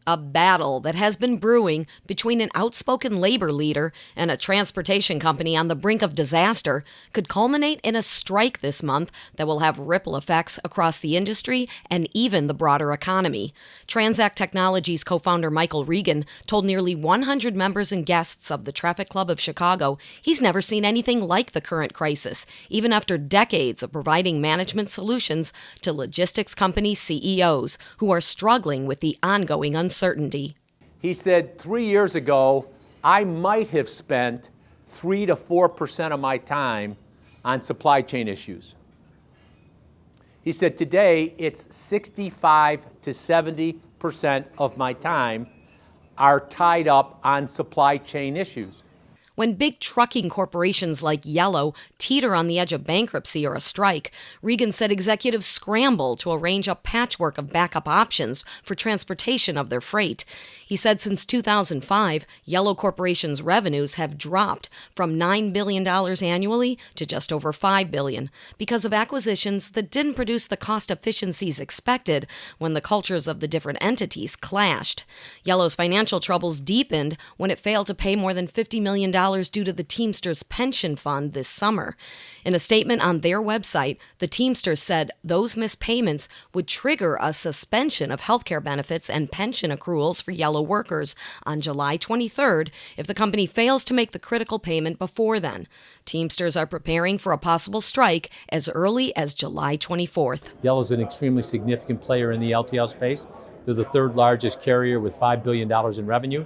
A battle that has been brewing between an outspoken labor leader and a transportation company on the brink of disaster could culminate in a strike this month that will have ripple effects across the industry and even the broader economy. Transact Technologies co-founder Michael Regan told nearly 100 members and guests of the Traffic Club of Chicago he's never seen anything like the current crisis, even after decades of providing management solutions to logistics company CEOs who are struggling with the ongoing uncertainty. He said 3 years ago, I might have spent 3 to 4% of my time on supply chain issues. He said today it's 65 to 70% of my time are tied up on supply chain issues. When big trucking corporations like Yellow teeter on the edge of bankruptcy or a strike, Regan said executives scramble to arrange a patchwork of backup options for transportation of their freight. He said since 2005, Yellow Corporation's revenues have dropped from $9 billion annually to just over $5 billion because of acquisitions that didn't produce the cost efficiencies expected when the cultures of the different entities clashed. Yellow's financial troubles deepened when it failed to pay more than $50 million due to the Teamsters pension fund this summer. In a statement on their website, the Teamsters said those missed payments would trigger a suspension of healthcare benefits and pension accruals for Yellow workers on July 23rd if the company fails to make the critical payment before then. Teamsters are preparing for a possible strike as early as July 24th. Yellow's an extremely significant player in the LTL space. They're the third largest carrier with $5 billion in revenue.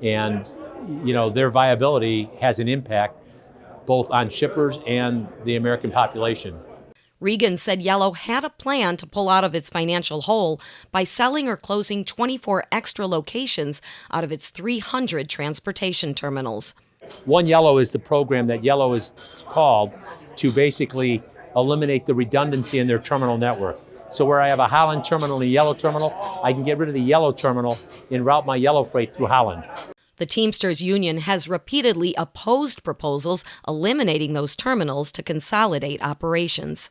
And their viability has an impact both on shippers and the American population. Regan said Yellow had a plan to pull out of its financial hole by selling or closing 24 extra locations out of its 300 transportation terminals. One Yellow is the program that Yellow is called to basically eliminate the redundancy in their terminal network. So where I have a Holland terminal and a Yellow terminal, I can get rid of the Yellow terminal and route my Yellow freight through Holland. The Teamsters union has repeatedly opposed proposals eliminating those terminals to consolidate operations.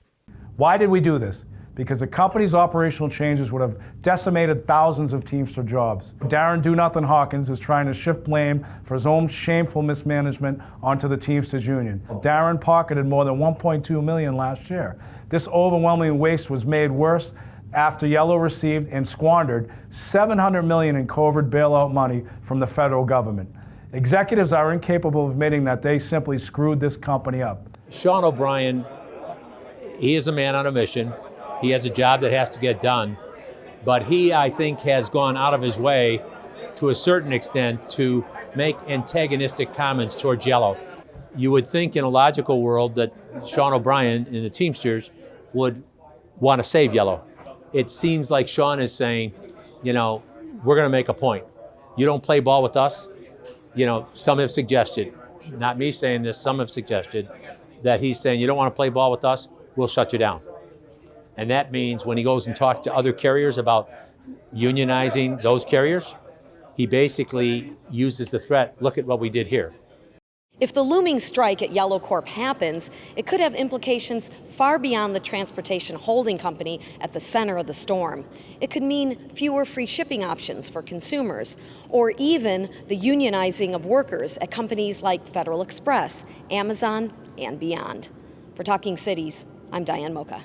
Why did we do this? Because the company's operational changes would have decimated thousands of Teamster jobs. Darren Do-Nothing Hawkins is trying to shift blame for his own shameful mismanagement onto the Teamsters union. Darren pocketed more than $1.2 million last year. This overwhelming waste was made worse after Yellow received and squandered $700 million in COVID bailout money from the federal government. Executives are incapable of admitting that they simply screwed this company up. Sean O'Brien, he is a man on a mission. He has a job that has to get done. But he, I think, has gone out of his way to a certain extent to make antagonistic comments towards Yellow. You would think in a logical world that Sean O'Brien and the Teamsters would want to save Yellow. It seems like Sean is saying, we're going to make a point. You don't play ball with us. Some have suggested, not me saying this, some have suggested that he's saying, you don't want to play ball with us, we'll shut you down. And that means when he goes and talks to other carriers about unionizing those carriers, he basically uses the threat, look at what we did here. If the looming strike at Yellow Corp happens, it could have implications far beyond the transportation holding company at the center of the storm. It could mean fewer free shipping options for consumers, or even the unionizing of workers at companies like Federal Express, Amazon, and beyond. For Talking Cities, I'm Diane Mocha.